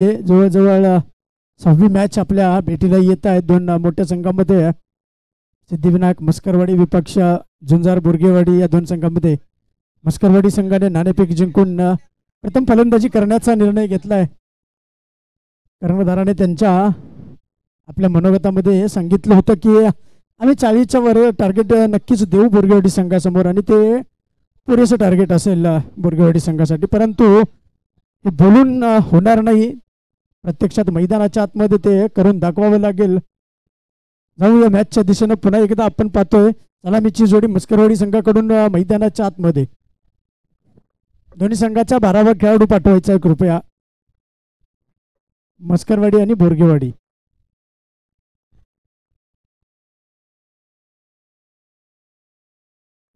जवळजवळ 6वी मॅच आपल्या भेटीला येत आहे दोन मोठ्या संघामध्ये. सिद्धिविनायक मस्करवाडी विपक्ष झुंजार बोरगेवाडी या दोन संघामध्ये मस्करवाडी संघाने नाणेफेक जिंकून प्रथम फलंदाजी करण्याचा निर्णय घेतलाय. कर्णधाराने त्यांच्या आपल्या मनोगतामध्ये सांगितलं होतं की आम्ही 40च्या वर टार्गेट नक्कीच देऊ बोरगेवाडी संघासमोर आणि ते पुरेसं टार्गेट असेल बोरगेवाडी संघासाठी, परंतु हे बोलून होणार नाही. प्रत्यक्षात मैदानाच्या आतमध्ये ते करून दाखवावं लागेल. जाऊया मॅचच्या दिशेनं पुन्हा एकदा आपण पाहतोय सलामीची जोडी मस्करवाडी संघाकडून मैदानाच्या आतमध्ये. दोन्ही संघाचा 12वा खेळाडू पाठवायचा आहे कृपया. मस्करवाडी आणि बोरगेवाडी.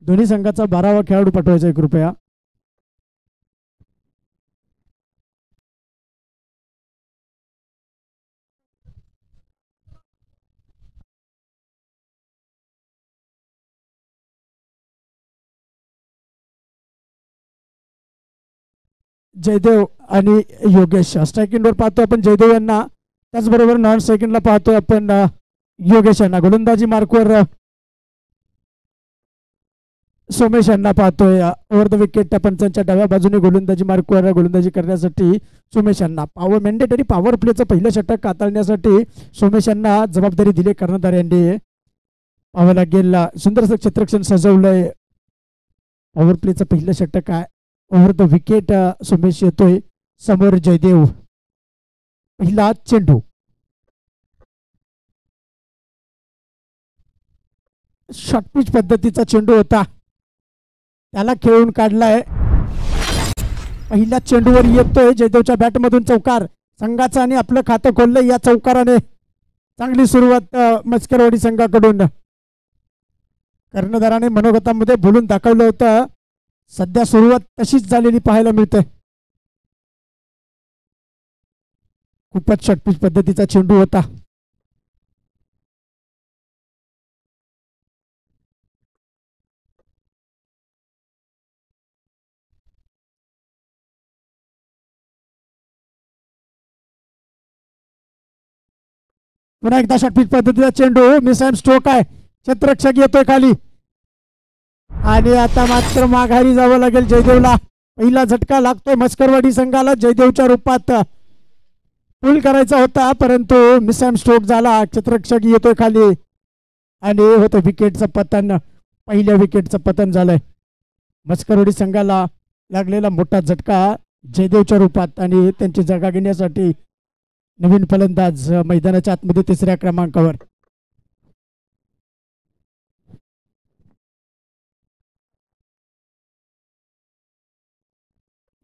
दोन्ही संघाचा 12वा खेळाडू पाठवायचा आहे कृपया. जयदेव आणि योगेश स्ट्रायकिंगवर पाहतोय आपण जयदेव यांना, त्याचबरोबर नॉन स्ट्रायकिंगला पाहतोय आपण योगेश यांना. गोलंदाजी मार्कवर सोमेश यांना पाहतोय. ओव्हर द विकेट पंचांच्या डाव्या बाजूने गोलंदाजी मार्कवर गोलंदाजी करण्यासाठी सोमेश यांना. मॅन्डेटरी पॉवर प्लेचं पहिलं षटक हाताळण्यासाठी सोमेश यांना जबाबदारी दिली कर्णधार यांनी. पाहावं लागेल सुंदरसं क्षेत्रक्षण सजवलंय. पॉवर प्लेचं पहिलं षटक आहे. ओव्हर द विकेट सोमेश येतोय समोर जयदेव. पहिला चेंडू शॉर्ट पिच पद्धतीचा चेंडू होता, त्याला खेळून काढलाय. पहिल्या चेंडूवर येतोय जयदेवच्या बॅटमधून चौकार. संघाचं आणि आपलं खातं खोललंय या चौकाराने. चांगली सुरुवात मस्करवाडी संघाकडून. कर्णधाराने मनोगतामध्ये बोलून दाखवलं होतं, सध्या सुरुवात तशीच झालेली पाहायला मिळते. खूपच शॉर्ट पिच पद्धतीचा चेंडू होता. पुन्हा एकदा शॉर्ट पिच पद्धतीचा चेंडू. मिसॅम स्ट्रोक आहे. क्षेत्ररक्षक येतोय खाली आणि आता मात्र माघारी जावं लागेल जयदेवला. पहिला झटका लागतोय मस्करवाडी संघाला. जयदेवच्या रूपात पूल करायचा होता, परंतु मिसॅम स्ट्रोक झाला. क्षेत्ररक्षक येतोय खाली आणि होतं विकेटचं पतन. पहिल्या विकेटचं पतन झालंय. मस्करवाडी संघाला लागलेला मोठा झटका जयदेवच्या रूपात आणि त्यांची जागा घेण्यासाठी नवीन फलंदाज मैदानाच्या आतमध्ये 3ऱ्या क्रमांकावर.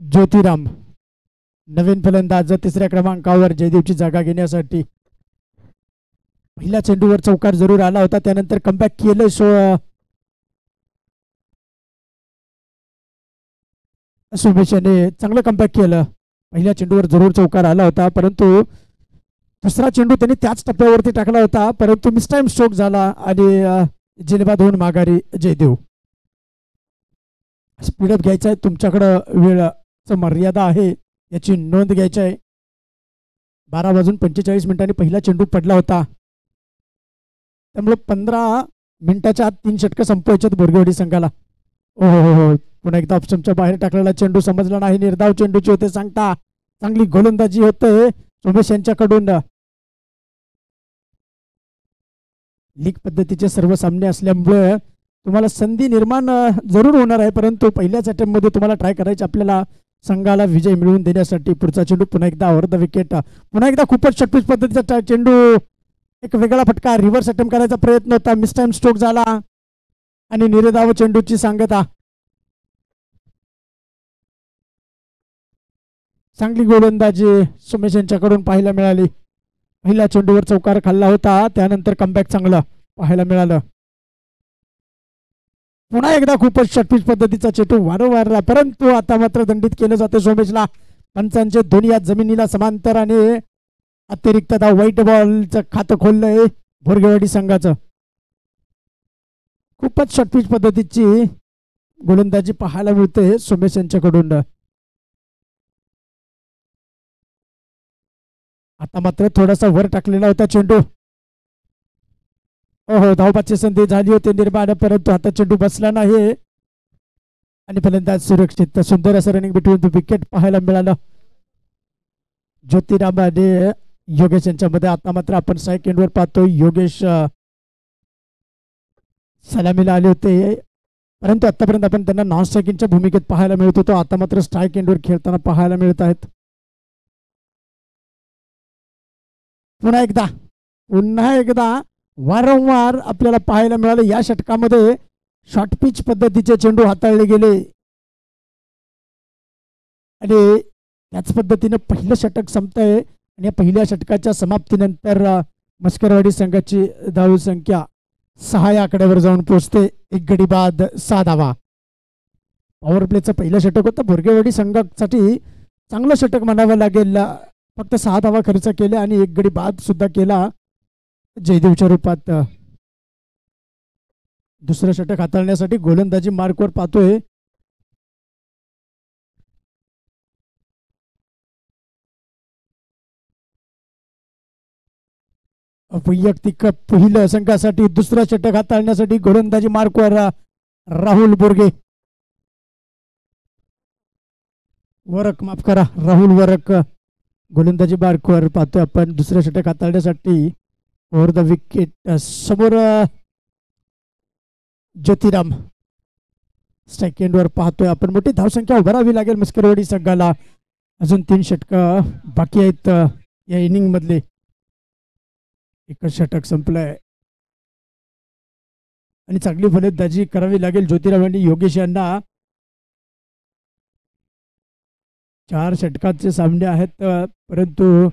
ज्योतिराम नवीन फलंदाज 3ऱ्या क्रमांकावर जयदेवची जागा घेण्यासाठी. पहिल्या चेंडूवर चौकार जरूर आला होता, त्यानंतर कमबॅक केलं. सोमेश याने चांगलं कमबॅक केलं. पहिल्या चेंडूवर जरूर चौकार आला होता, परंतु दुसरा चेंडू त्यांनी त्याच टप्प्यावरती टाकला होता, परंतु मिसटाईम स्ट्रोक झाला आणि जिलेबाद होऊन माघारी जयदेव. स्पीडअप घ्यायचा आहे, तुमच्याकडं वेळाचं मर्यादा आहे याची नोंद घ्यायची आहे. 12:45 पहिला चेंडू पडला होता, त्यामुळे 15 मिनिटाच्या आत 3 षटकं संपवायच्यात बोरगेवाडी संघाला. हो, पुन्हा एकदा ऑप्शनच्या बाहेर टाकलेला चेंडू समजला नाही. निर्धाव चेंडूची होते सांगता. चांगली गोलंदाजी होते सोमेश यांच्याकडून. लीग पद्धतीचे सर्व सामने असल्यामुळे तुम्हाला संधी निर्माण जरूर होणार आहे, परंतु पहिल्याच अटेम्प्टमध्ये तुम्हाला ट्राय करायचे आपल्याला संघाला विजय मिळवून देण्यासाठी. पुढचा चेंडू पुन्हा एकदा ओव्हर द विकेट. पुन्हा एकदा खूपच शॉर्ट पिच पद्धतीचा चेंडू. एक वेगळा फटका. रिव्हर्स अटेम्प्ट करायचा प्रयत्न होता, मिसटाईम स्ट्रोक झाला आणि निर्धाव चेंडूची सांगता. चांगली गोलंदाजी सोमेश यांच्याकडून पाहायला मिळाली. पहिल्या चेंडूवर चौकार खाल्ला होता, त्यानंतर कमबॅक चांगलं पाहायला मिळालं. पुन्हा एकदा खूपच शॉर्ट पिच पद्धतीचा चेंडू वारंवार, परंतु आता मात्र दंडित केलं जाते सोमेशला. पंचांचे दोन्ही या जमिनीला समांतर आणि अतिरिक्त व्हाईट बॉलचं खातं खोललंय बोरगेवाडी संघाचं. खूपच शॉर्ट पिच पद्धतीची गोलंदाजी पाहायला मिळते सोमेश यांच्याकडून. आता मात्र थोडासा वर टाकलेला होता चेंडू. हो धावपाची संधी झाली होती निर्माण, परंतु आता चेंडू बसला नाही आणि फलंदाज सुरक्षित. सुंदर असं रनिंग बिटवीन द विकेट पाहायला मिळालं ज्योतिराम आणि योगेश यांच्यामध्ये. आता मात्र आपण स्ट्राईक एंडवर पाहतो. योगेश सलामीला आले होते, परंतु आतापर्यंत आपण त्यांना नॉन स्ट्रायकिंगच्या भूमिकेत पाहायला मिळत होतो. आता मात्र स्ट्राईक एंडवर खेळताना पाहायला मिळत आहेत. पुन्हा एकदा वारंवार आपल्याला पाहायला मिळालं या षटकामध्ये शॉर्ट पिच पद्धतीचे चेंडू हाताळले गेले आणि त्याच पद्धतीने पहिलं षटक संपतंय आणि या पहिल्या षटकाच्या समाप्तीनंतर मस्करवाडी संघाची धाव संख्या 6 या आकड्यावर जाऊन पोहोचते. 1 गडी बाद 6 धावा. पॉवर प्लेचं पहिलं षटक होतं. भोरगेवाडी संघासाठी चांगलं षटक म्हणावं लागेल. फक्त 6 धावा खर्च केल्या आणि 1 गडी बाद सुद्धा केला जयदेवच्या रूपात. दुसरं षटक हाताळण्यासाठी गोलंदाजी मार्कवर पाहतोय. वैयक्तिक पहिलं संघासाठी दुसरं षटक हाताळण्यासाठी गोलंदाजी मार्कवर राहुल बोरगे. वरक माफ करा, राहुल वरक गोलंदाजी मार्कवर पाहतोय आपण. दुसरं षटक हाताळण्यासाठी ओव्हर द विकेट समोर ज्योतिराम. स्ट्राईक एंडवर पाहतोय आपण. मोठी धावसंख्या उभारावी लागेल मस्करवाडी संघाला. अजून 3 षटकं बाकी आहेत या इनिंग मधले. एकच षटक संपलंय आणि चांगली फलंदाजी करावी लागेल ज्योतिराम आणि योगेश यांना. 4 षटकाचे सामने आहेत, परंतु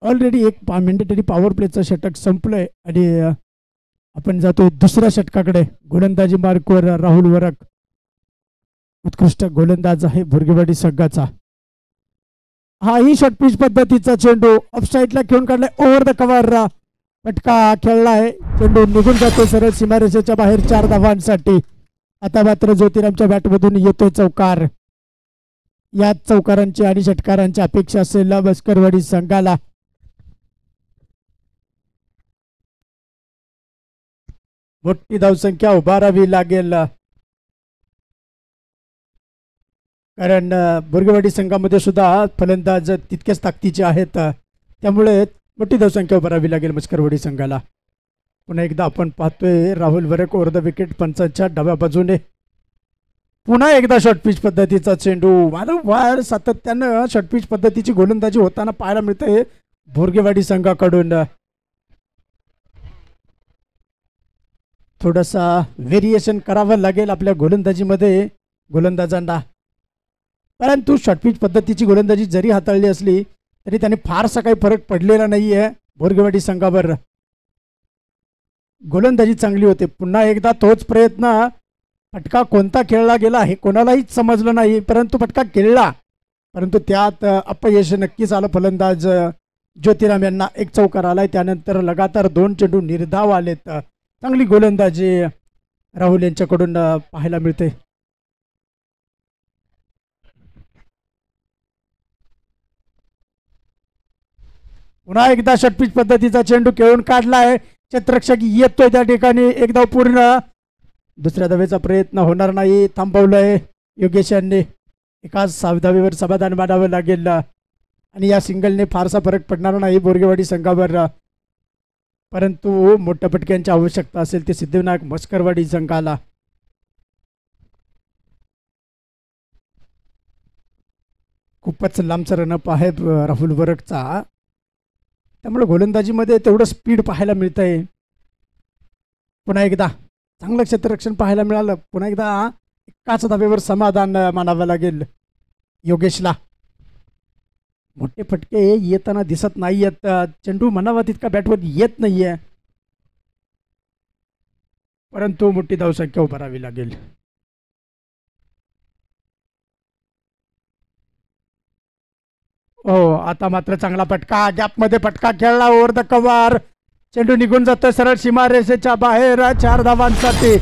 ऑलरेडी 1 मॅन्डेटरी पॉवर प्लेचं षटक संपलंय आणि आपण जातोय दुसऱ्या षटकाकडे. गोलंदाजी मार्कवर राहुल वरक. उत्कृष्ट गोलंदाज आहे भोरगेवाडी संघाचा. हाही शॉर्ट पिच पद्धतीचा चेंडू ऑफ साईडला खेळून काढलाय. ओव्हर द कव्हर फटका खेळलाय. चेंडू निघून जातो सरळ सीमारेषेच्या बाहेर 4 धावांसाठी. आता मात्र ज्योतिरामच्या बॅटमधून येतोय चौकार. या चौकारांची आणि षटकारांची अपेक्षा असेल मस्करवाडी संघाला. मोठी धावसंख्या उभारावी लागेल, कारण भोरगेवाडी संघामध्ये सुद्धा फलंदाज तितकेच ताकदीचे आहेत. त्यामुळे मोठी धावसंख्या उभारावी लागेल मस्करवाडी संघाला. पुन्हा एकदा आपण पाहतोय राहुल वरक ओव्हर द विकेट पंचांच्या डाव्या बाजूने. पुन्हा एकदा शॉर्ट पिच पद्धतीचा चेंडू. वारंवार सातत्यानं शॉर्ट पिच पद्धतीची गोलंदाजी होताना पाहायला मिळते भोरगेवाडी संघाकडून. थोडासा व्हेरिएशन करावं लागेल आपल्या गोलंदाजीमध्ये गोलंदाजांना. परंतु शॉर्ट पिच पद्धतीची गोलंदाजी जरी हाताळली असली तरी त्याने फारसा काही फरक पडलेला नाहीये भोरगेवाडी संघावर. गोलंदाजी चांगली होते. पुन्हा एकदा तोच प्रयत्न. फटका कोणता खेळला गेला हे कोणालाही समजलं नाही, परंतु फटका खेळला. परंतु त्यात अपयश नक्कीच आलं फलंदाज ज्योतिराम यांना. 1 चौकार आलाय. त्यानंतर लगातार 2 चेंडू निर्धाव आलेत. चांगली गोलंदाजी राहुल यांच्याकडून पाहायला मिळते. पुन्हा एकदा शॉर्ट पिच पद्धतीचा चेंडू खेळून काढलाय. क्षेत्ररक्षक येतोय त्या ठिकाणी. 1 धाव पूर्ण. दुसऱ्या धावेचा प्रयत्न होणार नाही. थांबवलंय योगेश यांनी. एकाच धावेवर समाधान मानावं लागेल आणि या सिंगलने फारसा फरक पडणार नाही भोरगेवाडी संघावर. परंतु मोठ्या फटक्यांची आवश्यकता असेल ते सिद्धिविनायक मस्करवाडी संघाला. खूपच लांबचा रनअप आहे राहुल वरकचा. त्यामुळे गोलंदाजीमध्ये तेवढं स्पीड पाहायला मिळतंय. पुन्हा एकदा चांगलं क्षेत्ररक्षण पाहायला मिळालं. पुन्हा एकदा एकाच धावेवर समाधान मानावं लागेल योगेशला. मोठे फटके येताना दिसत नाहीयेत. चेंडू म्हणावा तितका बॅटवर येत नाहीये, परंतु मोठी धावसंख्या उभारावी लागेल. हो आता मात्र चांगला फटका. गॅपमध्ये फटका खेळला. Over the cover. चेंडू निघून जातोय सरळ सीमारेषेच्या बाहेर 4 धावांसाठी.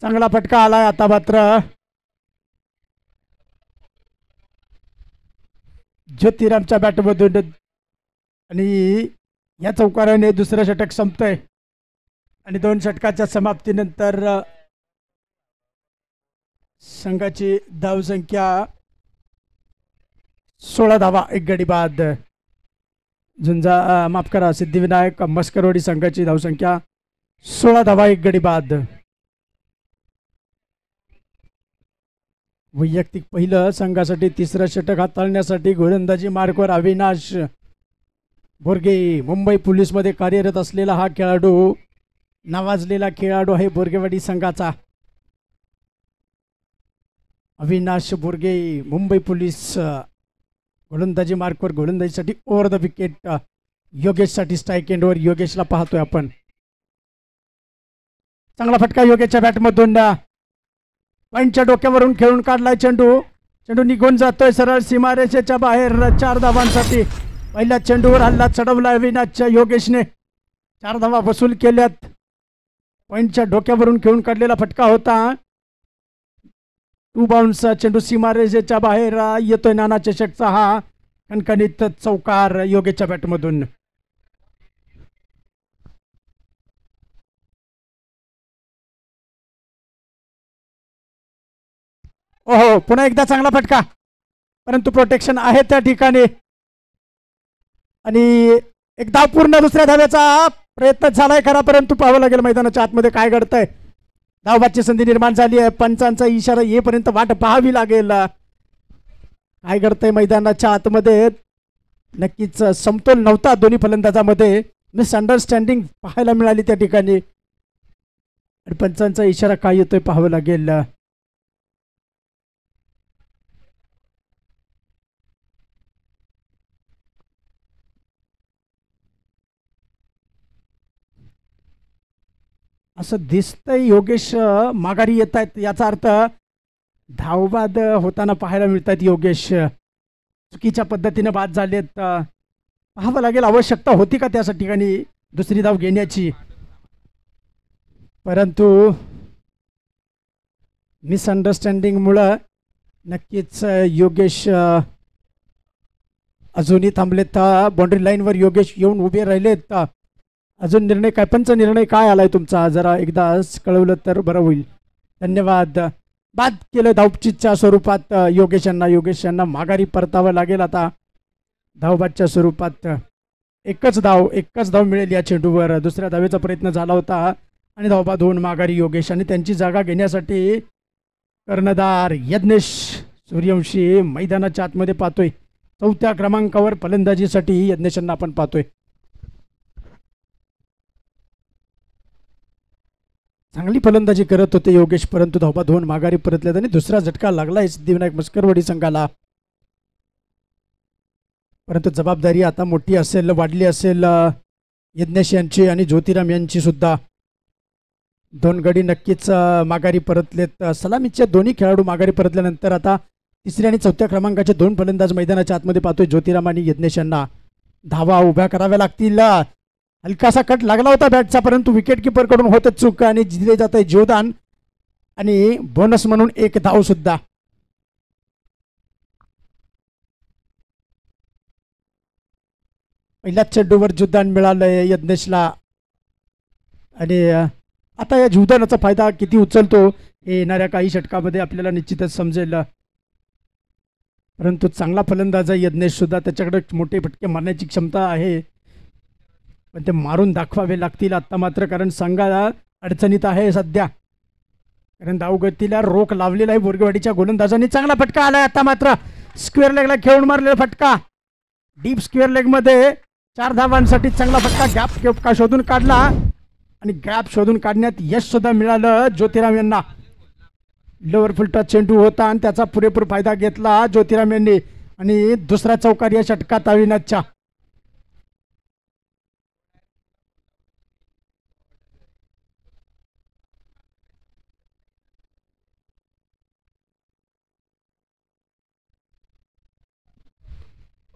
चांगला फटका आलाय. आता मात्र ज्योतिरामच्या बॅटमधून आणि या चौकाराने दुसरं षटक संपतंय आणि 2 षटकाच्या समाप्तीनंतर संघाची धावसंख्या 16 धावा 1 गडी बाद. झुंजा माफ करा, सिद्धिविनायक मस्करवाडी संघाची धावसंख्या 16 धावा 1 गडी बाद. वैयक्तिक पहिलं संघासाठी तिसरं षटक हाताळण्यासाठी गोलंदाजी मार्कवर अविनाश बोरगे. मुंबई पोलीसमध्ये कार्यरत असलेला हा खेळाडू, नावाजलेला खेळाडू आहे बोरगेवाडी संघाचा. अविनाश बोरगे मुंबई पोलीस. गोलंदाजी मार्कवर गोलंदाजीसाठी ओव्हर द विकेट योगेशसाठी स्ट्राईक एंडवर योगेशला पाहतोय आपण. चांगला फटका योगेशच्या बॅटमधून. पॉईंटच्या डोक्यावरून खेळून काढलाय चेंडू. चेंडू निघून जातोय सरळ सीमारेषेच्या बाहेर 4 धावांसाठी. पहिल्या चेंडूवर हल्ला चढवला अविनाशच्या योगेशने. 4 धावा वसूल केल्यात. पॉईंटच्या डोक्यावरून खेळून काढलेला फटका होता. 2 बाउन्स. चेंडू सीमारेषेच्या बाहेर येतोय. नाना चषकचा हा कणकणीत चौकार योगेशच्या बॅटमधून. ओहो, पुन्हा एकदा चांगला फटका, परंतु प्रोटेक्शन आहे त्या ठिकाणी. आणि एक धाव पूर्ण. दुसऱ्या धाव्याचा प्रयत्न झालाय खरा, परंतु पाहावं लागेल मैदानाच्या आतमध्ये काय घडतंय. धावबादची संधी निर्माण झाली आहे. पंचांचा इशारा येईपर्यंत वाट पाहावी लागेल. काय घडतंय मैदानाच्या आतमध्ये. नक्कीच समतोल नव्हता दोन्ही फलंदाजामध्ये. मिसअंडरस्टँडिंग पाहायला मिळाली त्या ठिकाणी. आणि पंचांचा इशारा काय येतोय पाहावं लागेल. असं दिसतंय योगेश माघारी येत आहेत. याचा अर्थ धावबाद होताना पाहायला मिळत आहेत योगेश. चुकीच्या पद्धतीने बाद झालेत. पाहावं लागेल आवश्यकता होती का त्या ठिकाणी दुसरी धाव घेण्याची. परंतु मिसअंडरस्टँडिंगमुळं नक्कीच योगेश अजूनही थांबलेत. बाउंड्री लाईनवर योगेश येऊन उभे राहिलेत. अजून निर्णय काय, पंच निर्णय काय आलाय तुमचा, जरा एकदा कळवलं तर बरं होईल. धन्यवाद. बाद केलं धावचीच्या स्वरूपात योगेश यांना माघारी परतावं लागेल आता. धावबादच्या स्वरूपात एकच धाव मिळेल या चेंडूवर. दुसऱ्या धावेचा प्रयत्न झाला होता आणि धावबाद होऊन माघारी योगेश. आणि त्यांची जागा घेण्यासाठी कर्णधार यज्ञेश सूर्यवंशी मैदानाच्या आतमध्ये पाहतोय. 4थ्या क्रमांकावर फलंदाजीसाठी यज्ञेशांना आपण पाहतोय. चांगली फलंदाजी करत होते योगेश, परंतु धावबाद होऊन माघारी परतल्यात आणि दुसरा झटका लागलाय सिद्धिविनायक मस्करवाडी संघाला. परंतु जबाबदारी आता मोठी असेल, वाढली असेल यज्ञेश यांची आणि ज्योतिराम यांची सुद्धा. 2 गडी नक्कीच माघारी परतलेत. सलामीचे दोन्ही खेळाडू माघारी परतल्यानंतर आता 3ऱ्या आणि 4थ्या क्रमांकाचे 2 फलंदाज मैदानाच्या आतमध्ये पाहतोय. ज्योतिराम आणि यज्ञेश यांना धावा उभ्या कराव्या लागतील. हलकासा कट लागला होता बॅटचा, परंतु विकेट किपर कडून होत चूक आणि दिले जात आहे जीवदान आणि बोनस म्हणून 1 धाव सुद्धा. पहिल्याच चेंडूवर जीवदान मिळालंय यज्ञेशला. आणि आता या जीवदानाचा फायदा किती उचलतो हे येणाऱ्या काही षटकामध्ये आपल्याला निश्चितच समजेल. परंतु चांगला फलंदाज आहे यज्ञेश सुद्धा. त्याच्याकडे मोठे फटके मारण्याची क्षमता आहे, पण ते मारून दाखवावे लागतील आत्ता मात्र, कारण संघाला अडचणीत आहे सध्या. कारण धावगतीला रोख लावलेला आहे बोरगेवाडीच्या गोलंदाजांनी. चांगला फटका आलाय आता मात्र. स्क्वेअर लेगला खेळून मारलेला फटका, डीप स्क्वेअर लेगमध्ये 4 धावांसाठी चांगला फटका. गॅप शोधून काढला आणि गॅप शोधून काढण्यात यश सुद्धा मिळालं ज्योतिराम यांना. लोअर फुलटा चेंडू होता आणि त्याचा पुरेपूर फायदा घेतला ज्योतिराम यांनी. आणि दुसरा चौकार या षटकात अविनाशच्या.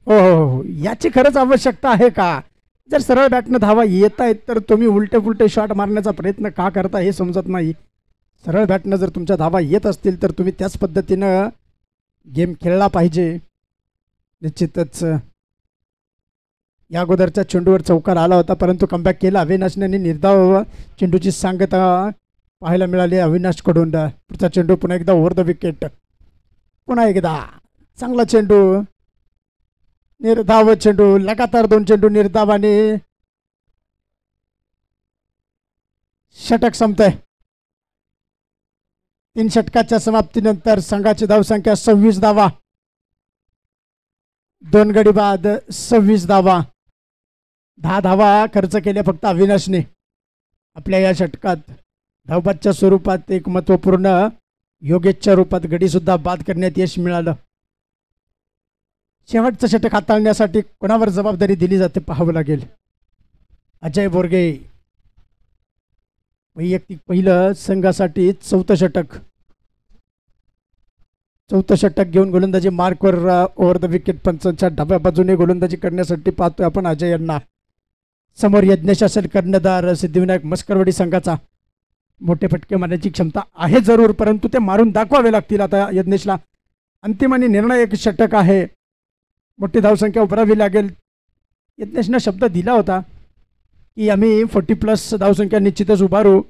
हो, याची खरंच आवश्यकता आहे का. जर सरळ बॅटनं धावा येत आहेत तर तुम्ही उलटे फुलटे शॉट मारण्याचा प्रयत्न का करता हे समजत नाही. सरळ बॅटनं जर तुमच्या धावा येत असतील तर तुम्ही त्याच पद्धतीनं गेम खेळला पाहिजे. निश्चितच या अगोदरच्या चेंडूवर चौकार आला होता, परंतु कमबॅक केला अविनाशने आणि निर्धाव चेंडूची सांगता पाहायला मिळाली अविनाशकडून. पुढचा चेंडू पुन्हा एकदा ओव्हर द विकेट. पुन्हा एकदा चांगला चेंडू, निर्धाव चेंडू, लगातार 2 चेंडू निर्धाव आणि षटक संपतंय. 3 षटकाच्या समाप्तीनंतर संघाची धावसंख्या 26 धावा. 2 गडी बाद 26 धावा. 10 धावा खर्च केल्या फक्त अविनाशने आपल्या या षटकात. धावबादच्या स्वरूपात एक महत्वपूर्ण योगेशच्या रूपात गडी सुद्धा बाद करण्यात यश मिळालं. शेवटचं षटक हाताळण्यासाठी कोणावर जबाबदारी दिली जाते पाहावं लागेल. अजय बोरगे वैयक्तिक पहिलं संघासाठी चौथं षटक घेऊन गोलंदाजी मार्कवर ओव्हर द विकेट. पंचांच्या डाव्या बाजूने गोलंदाजी करण्यासाठी पाहतोय आपण अजय यांना. समोर यज्ञेश असेल कर्णधार. सिद्धिविनायक मस्करवाडी संघाचा मोठे फटके मारण्याची क्षमता आहे जरूर, परंतु ते मारून दाखवावे लागतील आता यज्ञेशला. अंतिम आणि निर्णायक षटक आहे. मोठी धावसंख्या उभारावी लागेल. यज्ञेशनं शब्द दिला होता की आम्ही 40+ धावसंख्या निश्चितच उभारू,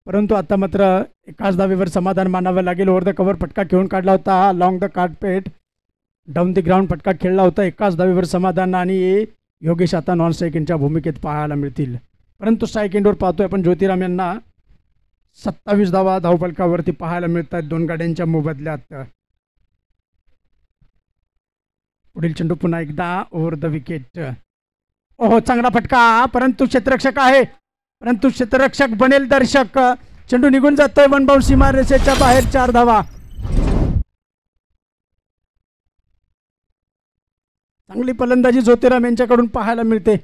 परंतु आता मात्र एकाच धावेवर समाधान मानावं लागेल. ओव्हर द कव्हर फटका खेळून काढला होता. Long the carpet down the ground फटका खेळला होता. एकाच धावेवर समाधान आणि योगेश आता नॉन स्ट्राईक भूमिकेत पाहायला मिळतील. परंतु स्ट्राईक एंडवर पाहतोय आपण ज्योतिराम यांना 27 धावा धावफलकावरती पाहायला मिळतात 2 गाड्यांच्या मोबदल्यात. पुढील चेंडू पुन्हा एकदा ओव्हर द विकेट. ओहो, चांगला फटका, परंतु क्षेत्ररक्षक आहे, परंतु क्षेत्ररक्षक बनेल दर्शक. चेंडू निघून जातोय 1 बाउंड सीमारेषेच्या बाहेर. 4 धावा. चांगली फलंदाजी ज्योतिराम यांच्याकडून पाहायला मिळते.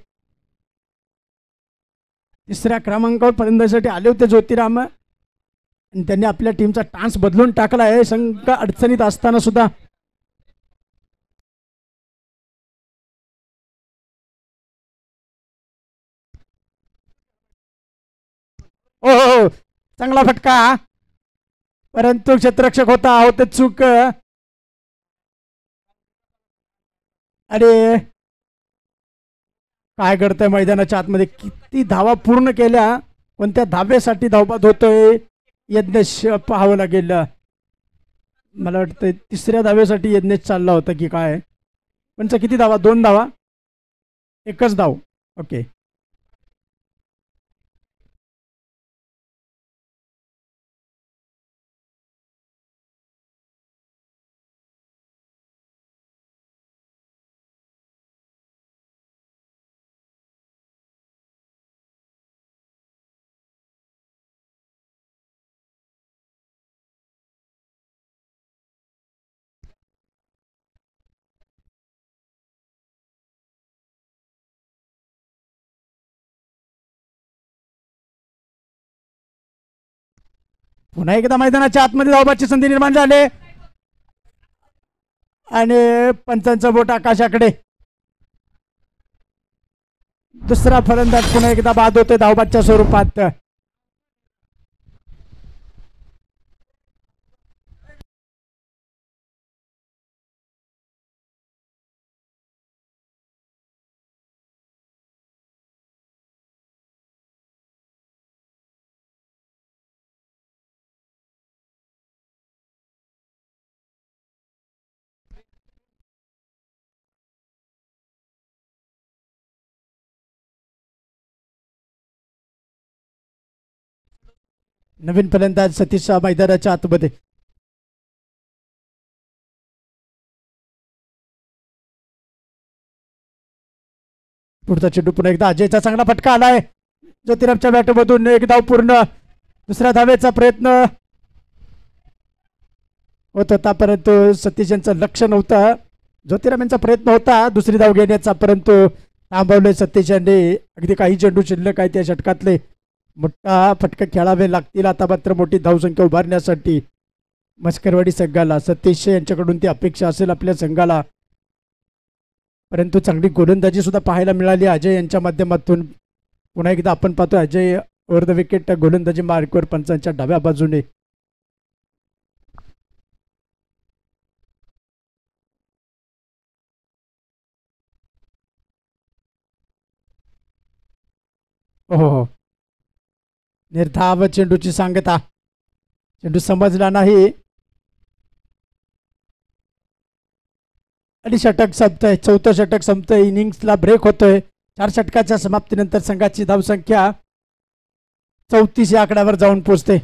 3ऱ्या क्रमांकावर फलंदाजीसाठी आले होते ज्योतिराम आणि त्यांनी आपल्या टीमचा टान्स बदलून टाकला आहे संघ अडचणीत असताना सुद्धा. हो, चांगला फटका, परंतु क्षेत्ररक्षक होता, होते चूक. अरे काय घडतंय मैदानाच्या आतमध्ये. किती धावा पूर्ण केल्या, कोणत्या धावेसाठी धावबाद होतोय यज्ञेश पाहावं लागेल. मला वाटतं 3ऱ्या धावेसाठी यज्ञेश चालला होता की काय. पण किती धावा? 2 धावा, 1च धाव. ओके. पुन्हा एकदा मैदानाच्या आतमध्ये धावबादची संधी निर्माण झाली आणि पंचांचं बोट आकाशाकडे. दुसरा फलंदाज पुन्हा एकदा बाद होते धावबादच्या स्वरूपात. नवीन फलंदाज सतीश मैदानाच्या आतमध्ये. पुढचा चेंडू पुन्हा एकदा अजयचा चांगला फटका आलाय. ज्योतिरामच्या बॅटमधून 1 धाव पूर्ण. दुसऱ्या धावेचा प्रयत्न होत होता, परंतु सतीश यांचं लक्ष नव्हतं. ज्योतिराम यांचा प्रयत्न होता दुसरी धाव घेण्याचा, परंतु थांबवले सतीश यांनी. अगदी काही चेंडू शिल्लक आहे त्या षटकातले. मोठा फटका खेळावे लागतील आता मात्र मोठी धावसंख्या उभारण्यासाठी मस्करवाडी संघाला. सतीश यांच्याकडून ती अपेक्षा असेल आपल्या संघाला, परंतु चांगली गोलंदाजी सुद्धा पाहायला मिळाली अजय यांच्या माध्यमातून. पुन्हा एकदा आपण पाहतो अजय ओव्हर द विकेट गोलंदाजी मार्कवर पंचांच्या डाव्या बाजूने. हो हो. निर्धाव चेंडूची सांगता. चेंडू समजला नाही आणि षटक संपतंय. चौथं षटक संपतंय. इनिंग्सला ब्रेक होतोय. 4 षटकाच्या समाप्तीनंतर संघाची धावसंख्या 34 या आकड्यावर जाऊन पोहोचते.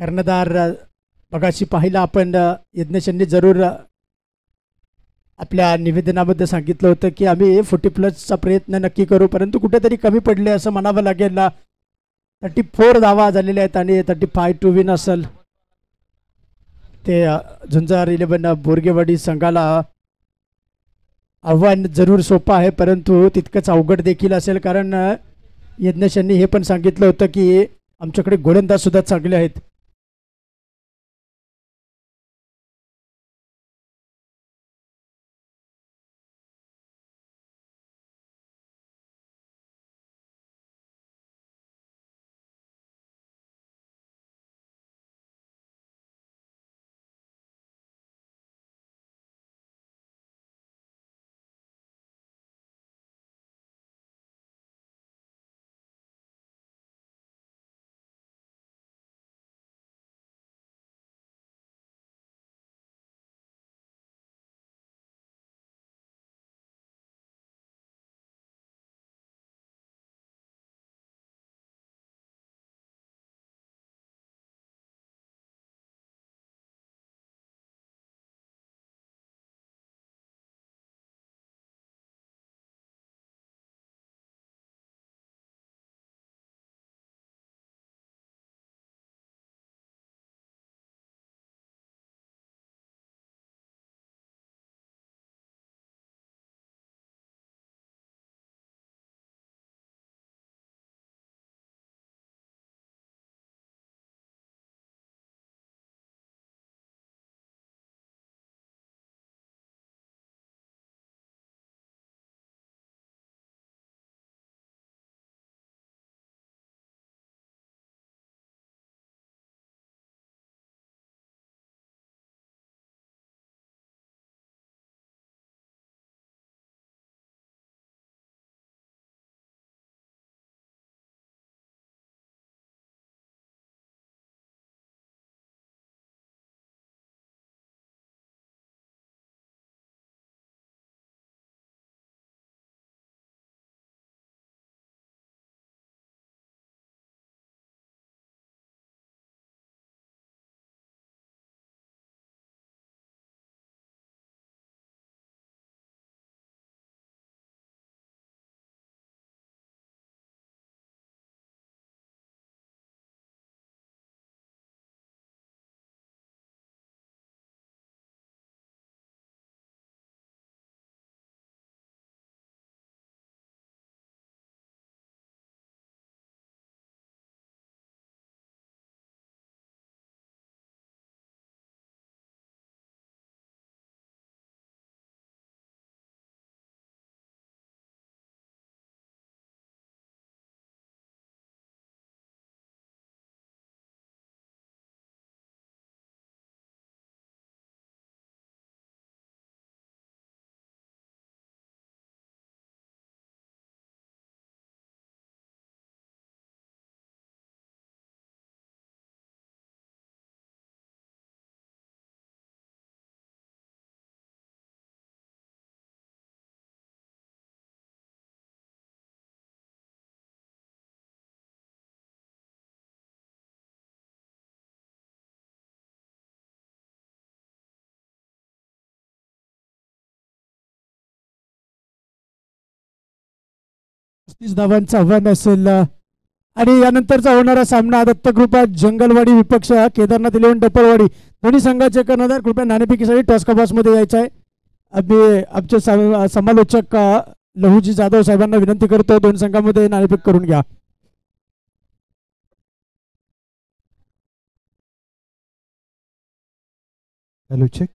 कर्णधार मगाशी पाहिला आपण यज्ञेशांनी जरूर आपल्या निवेदनामध्ये सांगितलं होतं की आम्ही 40+ प्रयत्न नक्की करू, परंतु कुठेतरी कमी पडले असं म्हणावं लागेल. 34 धावा झालेल्या आहेत आणि 35 टू विन असेल. ते झुंजार 11 बोरगेवाडी संघाला आव्हान जरूर सोपं आहे, परंतु तितकंच अवघड देखील असेल, कारण यज्ञेशांनी हे पण सांगितलं होतं की आमच्याकडे गोलंदाज सुद्धा चांगले आहेत. धावांचं आव्हान असेल. आणि यानंतरचा होणारा सामना दत्तकृपा जंगलवाडी विपक्ष केदारनाथ 11 डपळवाडी. दोन्ही संघाचे कर्णधार कृपया नाणेफेकीसाठी टॉस मध्ये यायचं आहे. आम्ही आमचे समालोचक लहूजी जाधव साहेबांना विनंती करतो, दोन संघामध्ये नाणेफेक करून घ्या. Hello check.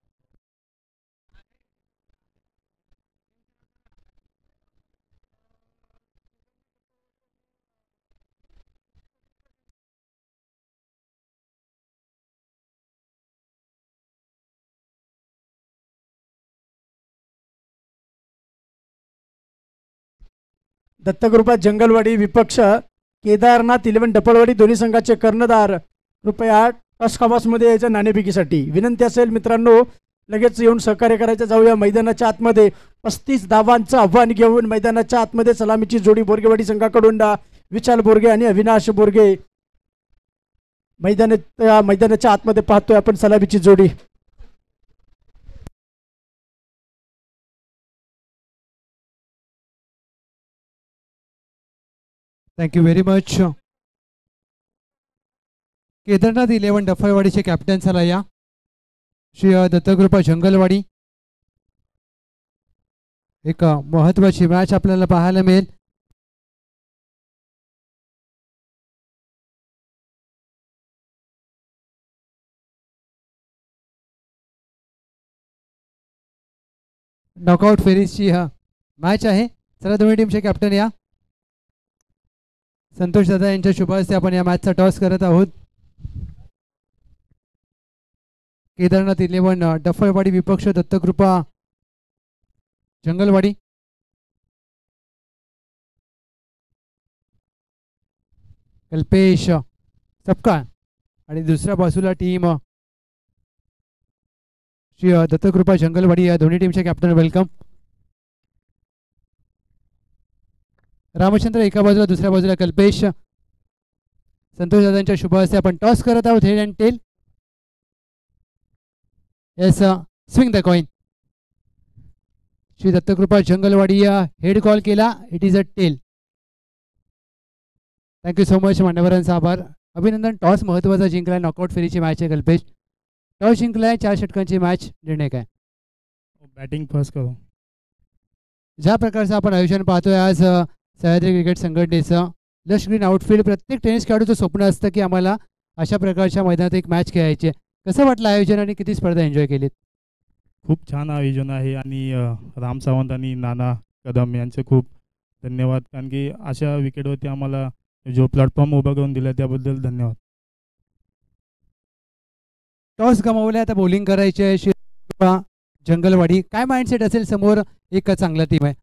दत्तकृपा जंगलवाडी विपक्ष केदारनाथ 11 डपळवाडी दोन्ही संघाचे कर्णधार कृपया टॉस मध्ये यायचं नाणेफेकीसाठी विनंती असेल मित्रांनो, लगेच येऊन सहकार्य करायचं. जाऊया मैदानाच्या आतमध्ये. 35 धावांचं आव्हान घेऊन मैदानाच्या आतमध्ये सलामीची जोडी बोरगेवाडी संघाकडून विशाल बोरगे आणि अविनाश बोरगे मैदानाच्या आतमध्ये पाहतोय आपण सलामीची जोडी. Thank you very much. केदारनाथ 11 डफळवाडीचे कॅप्टन झाला या श्री दत्तकृपा जंगलवाडी. एक महत्वाची मॅच आपल्याला पाहायला मिळेल. नॉकआउट फेरीजची मॅच आहे. चला दोन्ही टीमचे कॅप्टन या. संतोष दादा यांच्या शुभ हस्ते आपण या मॅचचा टॉस करत आहोत. केदारनाथ 11 डफळवाडी विपक्ष दत्तकृपा जंगलवाडी. कल्पेश सपकाळ आणि दुसऱ्या बाजूला टीम श्री दत्तकृपा जंगलवाडी. या दोन्ही टीमचे कॅप्टन वेलकम. रामचंद्र एका बाजूला, दुसऱ्या बाजूला कल्पेश. संतोष दादांच्या शुभ हस्ते आपण टॉस करत आहोत. Head and tail. Yes, swing the coin. Shri Dattakrupa Jangalwadi head call केला. It is a tail. Thank you so much. मान्यवरांचा आभार, अभिनंदन. टॉस महत्त्वाचा जिंकला. नॉकआउट फेरीची मॅच आहे. कल्पेश टॉस जिंकलाय. 4 षटकांची मॅच. निर्णय काय? बॅटिंग फर्स्ट करू. ज्या प्रकारचं आपण आयोजन पाहतोय आज सह्याद्री क्रिकेट संघटनेचं लश ग्रीन आउटफील्ड, प्रत्येक टेनिस खेळाडूचं स्वप्न असतं की आम्हाला अशा प्रकारच्या मैदानात एक मॅच खेळायची. कसं वाटलं आयोजन आणि किती स्पर्धा एन्जॉय केलीत? खूप छान आयोजन आहे आणि राम सावंत आणि नाना कदम यांचे खूप धन्यवाद, कारण की अशा विकेटवरती आम्हाला जो प्लॅटफॉर्म उभा करून दिला त्याबद्दल धन्यवाद. टॉस गमावले, आता बॉलिंग करायची आहे. श्री जंगलवाडी, काय माइंडसेट असेल? समोर एक चांगला टीम आहे.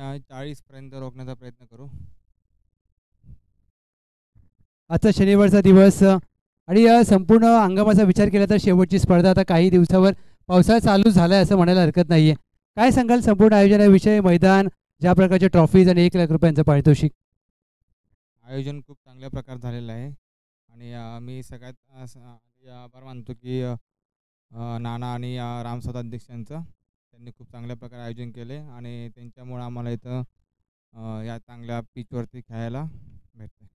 40 पर्यंत रोखण्याचा प्रयत्न करू. आजचा शनिवारचा दिवस आणि संपूर्ण हंगामाचा विचार केला तर शेवटची स्पर्धा आता काही दिवसावर पावसाळा चालू झाला आहे असं म्हणायला हरकत नाही आहे. काय सांगाल संपूर्ण आयोजनाविषयी? मैदान, ज्या प्रकारचे ट्रॉफीज आणि 1 लाख रुपयांचं पारितोषिक. आयोजन खूप चांगल्या प्रकारे झालेलं आहे आणि मी सगळ्यात आभार मानतो की नाना आणि रामसाद अध्यक्षांचं. त्यांनी खूप चांगल्या प्रकारे आयोजन केले आणि त्यांच्यामुळे आम्हाला इथं या चांगल्या पिचवरती खेळायला भेटते.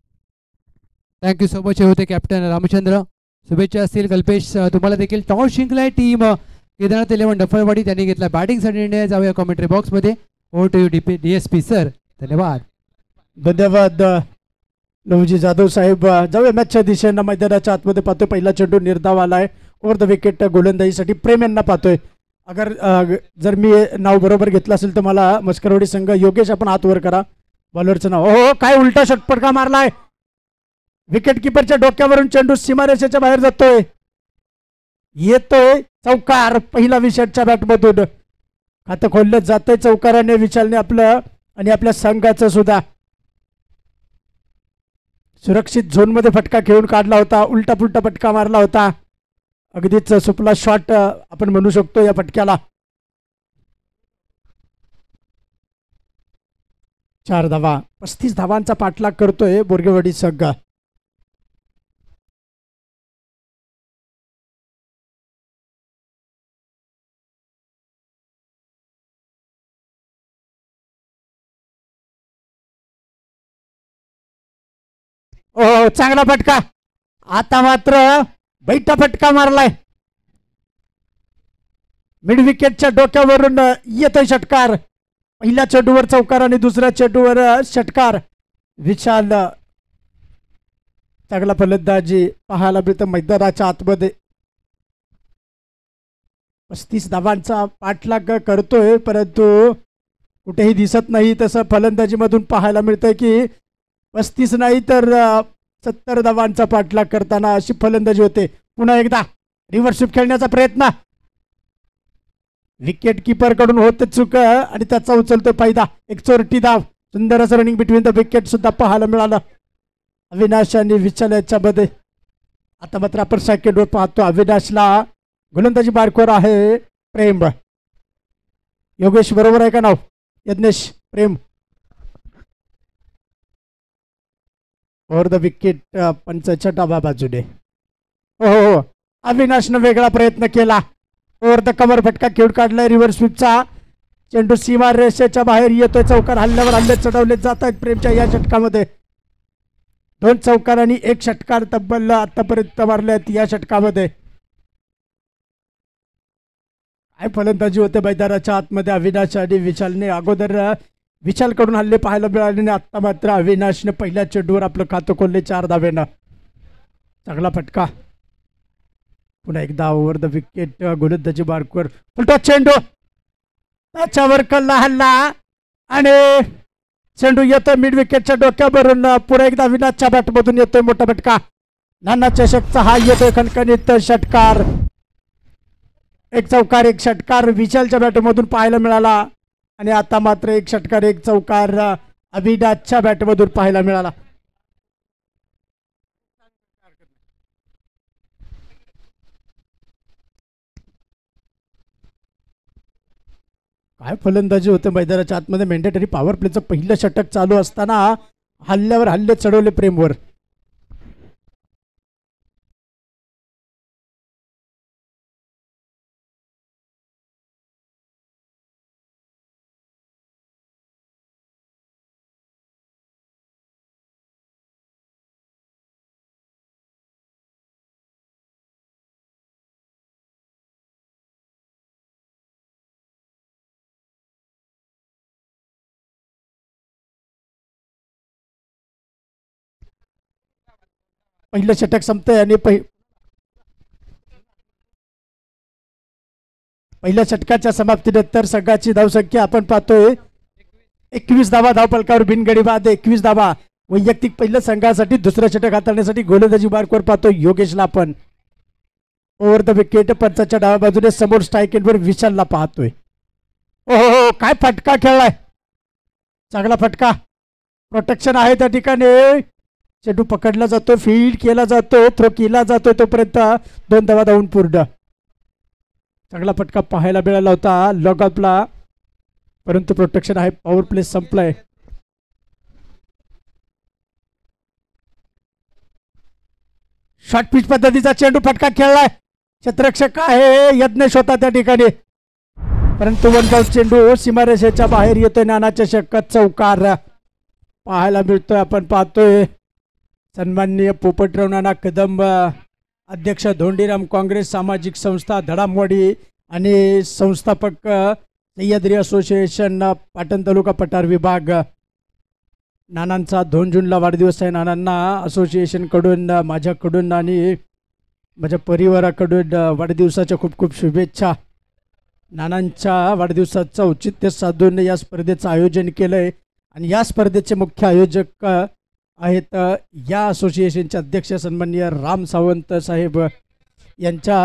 Thank you so much. हे होते कॅप्टन रामचंद्र. शुभेच्छा असतील. कल्पेश, तुम्हाला देखील टॉस जिंकलाय टीम केदारनाथ 11 डफळवाडी. त्यांनी घेतला बॅटिंगसाठी निर्णय. जाऊया कॉमेंट्री बॉक्समध्ये. Over to you DSP sir. धन्यवाद. धन्यवाद लवजी जाधव साहेब. जाऊया मॅचच्या दिशेनं. मैदानाच्या आतमध्ये पाहतोय पहिला चेंडू निर्धाव आलाय. ओव्हर द विकेट गोलंदाजीसाठी प्रेम यांना पाहतोय. अगर जर मी नाव बरोबर घेतलं असेल तर मला मस्करवाडी संघ योगेश आपण हात वर करा. बॉलरचं नाव. हो, काय उलटा षटपटका मारलाय. विकेट किपरच्या डोक्यावरून चेंडू सीमारेषेच्या बाहेर जातोय. येतोय चौकार पहिला विकेटच्या बॅटमधून. खातं खोललं जातंय चौकाराने विशालने आपलं आणि आपल्या संघाचं सुद्धा. सुरक्षित झोनमध्ये फटका खेळून काढला होता. उलटा पुलटा फटका मारला होता. अगदीच सुपला शॉट आपण म्हणू शकतो या फटक्याला. 4 धावा. 35 धावांचा पाठलाग करतोय बोरगेवाडी संघ. ओ, चांगला फटका. आता मात्र बैठा फटका मारलाय. मिड विकेटच्या डोक्यावरून येतोय षटकार. पहिल्या चेंडूवर चौकार आणि दुसऱ्या चेंडूवर षटकार. विशाल चांगला फलंदाजी पाहायला मिळतं मैदानाच्या आतमध्ये. 35 धावांचा पाठलाग करतोय परंतु कुठेही दिसत नाही तसं फलंदाजीमधून पाहायला मिळतंय की 35 नाही तर 70 धावांचा पाठलाग करताना अशी फलंदाजी होते. पुन्हा एकदा रिव्हर्स स्वीप खेळण्याचा प्रयत्न. विकेट किपर कडून होते चूक आणि त्याचा उचलतोय फायदा. एक चोरटी धाव, सुंदर असं रनिंग बिटवीन द विकेट सुद्धा पाहायला मिळालं अविनाश आणि विशाल याच्यामध्ये. आता मात्र आपण सेकंडवर पाहतो अविनाशला गोलंदाजी मार्कवर आहे प्रेम. योगेश बरोबर आहे का नाव? यज्ञेश प्रेम ओव्हर द विकेट पंचाच्या डाव्या बाजूने. हो हो, अविनाशनं वेगळा प्रयत्न केला. ओव्हर द कव्हर फटका खेळ काढलाय रिव्हर्स स्वीपचा. चेंडू सीमा रेषेच्या बाहेर येतोय. चौकार हल्ल्यावर हल्ले चढवले जात आहेत प्रेमच्या या षटकामध्ये. 2 चौकार आणि 1 षटकार तब्बल आतापर्यंत मारल्यात या षटकामध्ये. काय फलंदाजी होते मैदानाच्या आतमध्ये अविनाश आणि विशालने. अगोदर विशालकडून हल्ले पाहायला मिळाले आणि आत्ता मात्र अविनाशने पहिल्या चेंडूवर आपलं खातं खोलले 4 धावेनं. चांगला फटका. पुन्हा एकदा ओव्हर द विकेट गोलंदाजी मार्कवर. उलटा चेंडू त्याच्यावर कल्ला हल्ला आणि चेंडू येतोय मिड विकेटच्या डोक्यावरून. पुन्हा एकदा अविनाशच्या बॅटमधून येतोय मोठा फटका. नाना चषकचा हा येतोय खणखणीत षटकार. 1 चौकार 1 षटकार विशालच्या बॅटमधून पाहायला मिळाला आणि आता मात्र 1 षटकार 1 चौकार अविनाशच्या बॅटमधून पाहायला मिळाला. काय फलंदाजी होते मैदानाच्या आतमध्ये. मॅन्डेटरी पॉवर प्लेचं पहिलं षटक चालू असताना हल्ल्यावर हल्ले चढवले प्रेमवर. पहिलं षटक संपतंय आणि पहिल्या षटकाच्या समाप्तीनंतर संघाची धावसंख्या आपण पाहतोय 21 धावा धावपलकावर बिनगडी बाद. 21 धावा वैयक्तिक पहिल्या संघासाठी. दुसरं षटक हाताळण्यासाठी गोलंदाजी मार्कवर पाहतोय योगेशला आपण. ओव्हर द विकेट पंचाच्या डाव्या बाजूने समोर स्ट्राईक एंडवर विशालला पाहतोय. ओ हो, काय फटका खेळलाय. चांगला फटका. प्रोटेक्शन आहे त्या ठिकाणी. चेंडू पकडला जातो, फील्ड केला जातो, थ्रो केला जातो. तोपर्यंत 2 धावा धावून पूर्ण. चांगला फटका पाहायला मिळाला होता लॉगऑफला, परंतु प्रोटेक्शन आहे. पॉवर प्ले संपलाय. शॉर्ट पिच पद्धतीचा चेंडू फटका खेळलाय. क्षेत्ररक्षक आहे यज्ञेश होता त्या ठिकाणी, परंतु 1 बाउंस चेंडू सीमारेषेच्या बाहेर येतोय. नाना चषक चौकार पाहायला मिळतोय. आपण पाहतोय सन्माननीय पोपटराव नाना कदम अध्यक्ष धोंडीराम काँग्रेस सामाजिक संस्था धडामवाडी आणि संस्थापक सह्याद्री असोसिएशन पाटण तालुका पठार विभाग. नानांचा 2 जूनला वाढदिवस आहे. नानांना असोसिएशनकडून, माझ्याकडून आणि माझ्या परिवाराकडून वाढदिवसाच्या खूप खूप शुभेच्छा. नानांच्या वाढदिवसाचं औचित्य साधून या स्पर्धेचं आयोजन केलं आहे आणि या स्पर्धेचे मुख्य आयोजक आहेत या असोसिएशनचे अध्यक्ष सन्माननीय राम सावंत साहेब यांच्या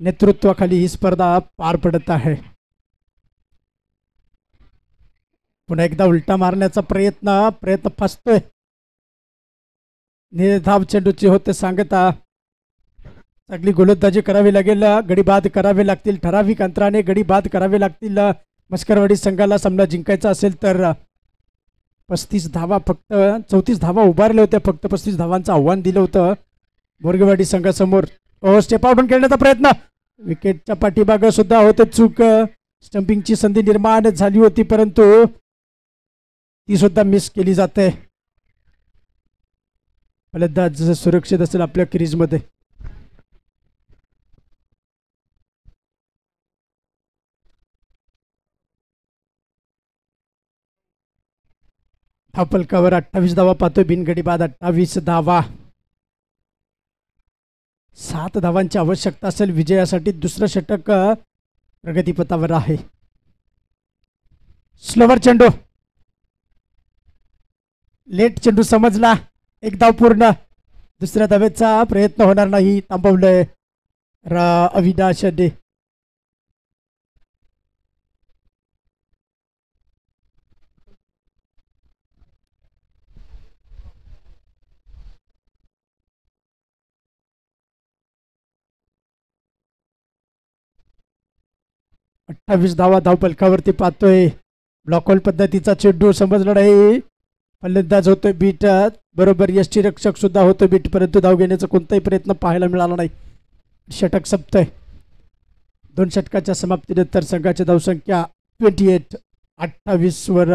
नेतृत्वाखाली ही स्पर्धा पार पडत आहे. पुन्हा एकदा उलटा मारण्याचा प्रयत्न फसतोय. निर्धाव चेंडूची होते सांगता. चांगली गोलंदाजी करावी लागेल. गडी बाद करावे लागतील. ठराविक अंतराने गडी बाद करावे लागतील. मस्करवाडी संघाला सामना जिंकायचा असेल तर 35 धावा, फक्त 34 धावा उभारल्या होत्या. फक्त 35 धावांचं आव्हान दिलं होतं बोरगेवाडी संघासमोर. स्टेप आउटून खेळण्याचा प्रयत्न. विकेटच्या पाठीमागं सुद्धा होते चूक. स्टंपिंगची संधी निर्माण झाली होती, परंतु ती सुद्धा मिस केली जाते. फलंदाज सुरक्षित असेल आपल्या क्रीजमध्ये. धावपलकावर 28 धावा पाहतोय. बिनगडी बाद 28 धावा. 7 धावांची आवश्यकता असेल विजयासाठी. दुसरं षटक प्रगतीपथावर आहे. स्लोवर चेंडू. लेट चेंडू समजला. 1 धाव पूर्ण. दुसऱ्या धावेचा प्रयत्न होणार नाही. थांबवलंय अविनाश डे. 28 धावा धावपलकावरती पाहतोय. ब्लॉकहोल पद्धतीचा चेंडू समजला नाही. फलंदाज होतोय बीट, बरोबर यष्टीरक्षक सुद्धा होतो बीट, परंतु धाव घेण्याचा कोणताही प्रयत्न पाहायला मिळाला नाही. षटक संपतंय. 2 षटकाच्या समाप्तीनंतर संघाची धावसंख्या 28. 28 वर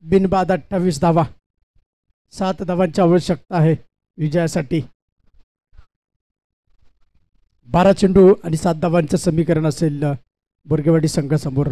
बिनबाद 28 धावा. 7 धावांची आवश्यकता आहे विजयासाठी. 12 चेंडू आणि 7 धावांचं समीकरण असेल बोरगेवाडी संघासमोर.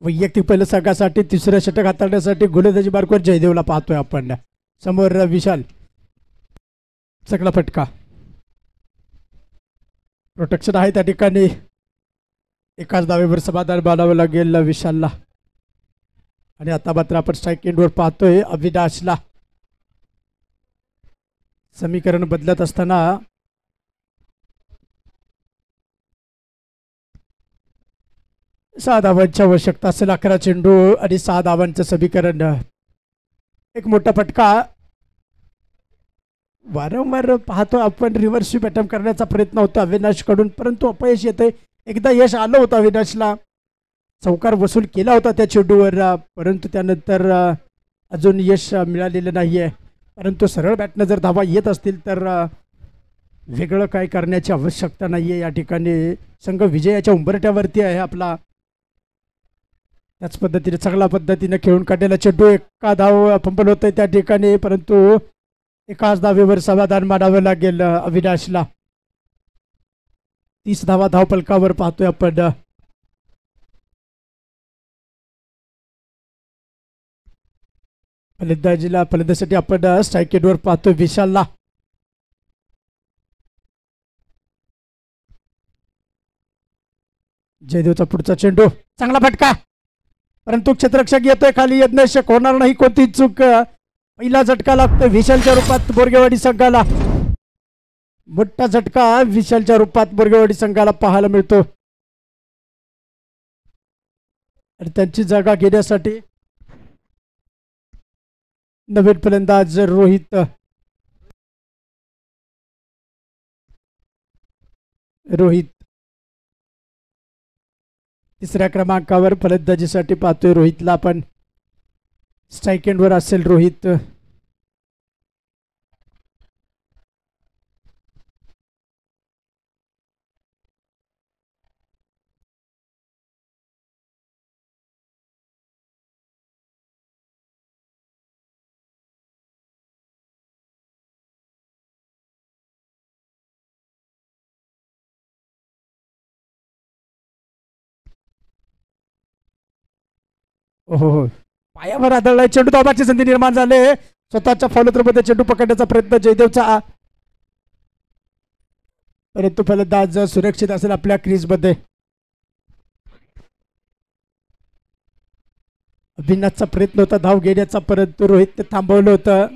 वैयक्तिक पहिल्या संघासाठी तिसऱ्या षटक हाताळण्यासाठी गोलंदाजी मार्कवर जयदेवला पाहतोय आपण. समोर विशाल. सगळा फटका. प्रोटेक्शन आहे त्या ठिकाणी. एकाच धावेवर समाधान मानावं लागेल विशालला. आणि आता मात्र आपण स्ट्राईक एंडवर पाहतोय अविनाशला. समीकरण बदलत असताना सहा धावांची आवश्यकता असेल. 11 चेंडू आणि 6 धावांचं समीकरण. एक मोठा फटका. वारंवार पाहतो आपण रिव्हर्स स्वीप अटेम्प्ट करण्याचा प्रयत्न होता अविनाशकडून, परंतु अपयश येते. एकदा यश आलं होतं अविनाशला. चौकार वसूल केला होता त्या चेंडूवर, परंतु त्यानंतर अजून यश मिळालेलं नाही आहे. परंतु सरळ बॅटनं जर धावा येत असतील तर वेगळं काय करण्याची आवश्यकता नाही आहे. या ठिकाणी संघ विजयाच्या उंबरठ्यावरती आहे आपला. त्याच पद्धतीने चांगल्या पद्धतीने खेळून काढलेला चेंडू. एका धाव फंबल होतंय त्या ठिकाणी, परंतु एकाच धावेवर समाधान मानावं लागेल अविनाशला. 30 धावा धावपलकावर पाहतोय आपण. फलंदाजीसाठी आपण स्ट्राईक एंडवर पाहतोय विशालला. जयदेवचा पुढचा चेंडू. चांगला फटका, परंतु क्षेत्ररक्षक येतोय खाली. यज्ञशक होणार नाही कोणती चूक. पहिला झटका लागतोय विशालच्या रूपात बोरगेवाडी संघाला. मोठा झटका विशालच्या रूपात बोरगेवाडी संघाला पाहायला मिळतो. आणि त्यांची जागा घेण्यासाठी नवीन फलंदाज रोहित. तिसऱ्या क्रमांकावर फलंदाजीसाठी पाहतोय रोहितला आपण. स्ट्राईक एंडवर असेल रोहित. हो, पायावर आदळलाय चेंडू. धावाची संधी निर्माण झाले. स्वतःच्या फॉलोथ्रोमध्ये चेंडू पकडण्याचा प्रयत्न जयदेवचा, परंतु फलंदाज सुरक्षित असेल आपल्या क्रीजमध्ये. अभिनाथचा प्रयत्न होता धाव घेण्याचा, परंतु रोहित थांबवलं होतं.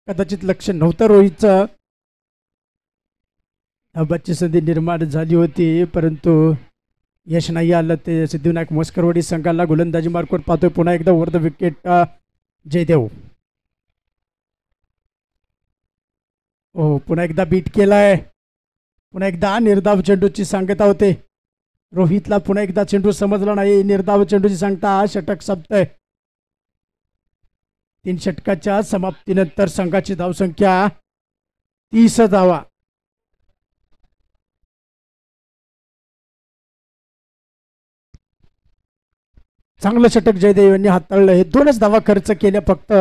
कदाचित लक्ष नव्हतं रोहितचं. धावाची संधी निर्माण झाली होती, परंतु यश नाही आलं. ते सिद्धिविनायक मस्करवाडी संघाला गोलंदाजी मार्कवर पाहतोय. पुन्हा एकदा ओव्हर द विकेट जयदेव. हो, पुन्हा एकदा बीट केलाय. पुन्हा एकदा निर्धाव चेंडूची सांगता होते रोहितला. पुन्हा एकदा चेंडू समजला नाही. निर्धाव चेंडूची सांगता. षटक संपतंय. 3 षटकाच्या समाप्तीनंतर संघाची धावसंख्या 30 धावा. चांगलं षटक जयदेव यांनी हाताळलं. हे 2च धावा खर्च केल्या फक्त,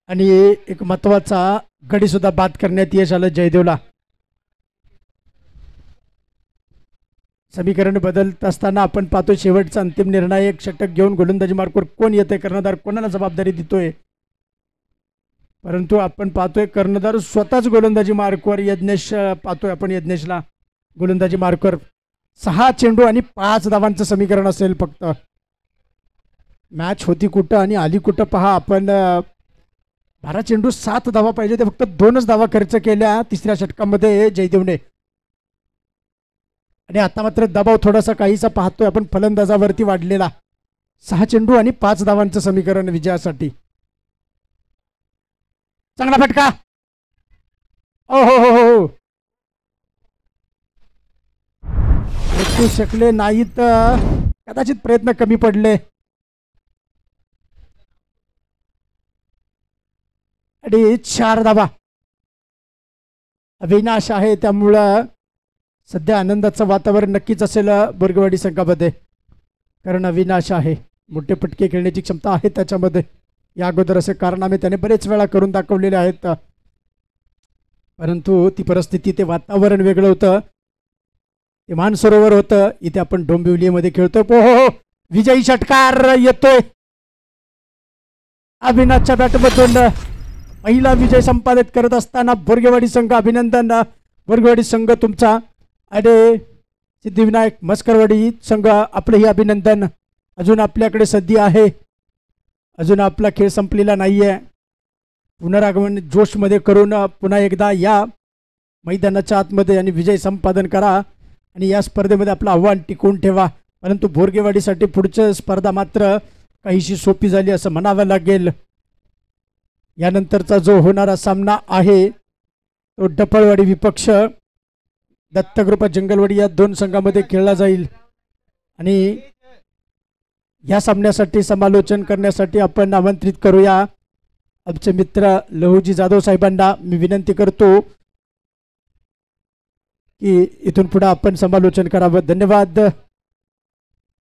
आणि एक महत्वाचा गडी सुद्धा बाद करण्यात यश आलं जयदेवला. समीकरण बदलत असताना आपण पाहतो शेवटचा अंतिम निर्णायक षटक घेऊन गोलंदाजी मार्कवर कोण येतंय, कर्णधार कोणाला जबाबदारी देतोय. परंतु आपण पाहतोय कर्णधार स्वतःच गोलंदाजी मार्कवर यज्ञेश पाहतोय आपण यज्ञेशला गोलंदाजी मार्कवर 6 चेंडू आणि 5 धावांचं समीकरण असेल फक्त. मॅच होती कुठं आणि आली कुठं पहा आपण. 12 चेंडू 7 धावा पाहिजे ते फक्त 2च धावा खर्च केल्या तिसऱ्या षटकामध्ये जयदेवने. आणि आता मात्र दबाव थोडासा काहीसा पाहतोय आपण फलंदाजावरती वाढलेला. 6 चेंडू आणि 5 धावांचं समीकरण विजयासाठी. चांगला फटका. ओ हो हो हो भेटू शकले नाहीत, कदाचित प्रयत्न कमी पडले. आणि 4 धावा. अविनाश आहे त्यामुळं सध्या आनंदाचं वातावरण नक्कीच असेल बोरगेवाडी संघामध्ये, कारण अविनाश आहे. मोठे फटके खेळण्याची क्षमता आहे त्याच्यामध्ये. या अगोदर असे कारनामे त्याने बरेच वेळा करून दाखवलेले आहेत, परंतु ती परिस्थिती ते वातावरण वेगळं होतं. ते मानसरोवर होतं. इथे आपण डोंबिवलीमध्ये खेळतोय. हो विजयी षटकार येतोय अविनाशच्या बॅटमधून. पहिला विजय संपादित करत असताना बोरगेवाडी संघ अभिनंदन. बोरगेवाडी संघ तुमचा आणि सिद्धिविनायक मस्करवाडी संघ आपलंही अभिनंदन. अजून आपल्याकडे संधी आहे, अजून आपला खेळ संपलेला नाही आहे. पुनरागमन जोशमध्ये करून पुन्हा एकदा या मैदानाच्या आतमध्ये आणि विजय संपादन करा आणि या स्पर्धेमध्ये आपलं आव्हान टिकवून ठेवा. परंतु बोरगेवाडीसाठी पुढची स्पर्धा मात्र काहीशी सोपी झाली असं म्हणावं लागेल. यानंतरचा जो होणारा सामना आहे तो डपळवाडी विपक्ष दत्तकृपा जंगलवाडी या 2 संघामध्ये खेळला जाईल. आणि या सामन्यासाठी समालोचन करण्यासाठी आपण आमंत्रित करूया आमचे मित्र लहूजी जाधव साहेबांना. मी विनंती करतो की इथून पुढे आपण समालोचन करावं. धन्यवाद.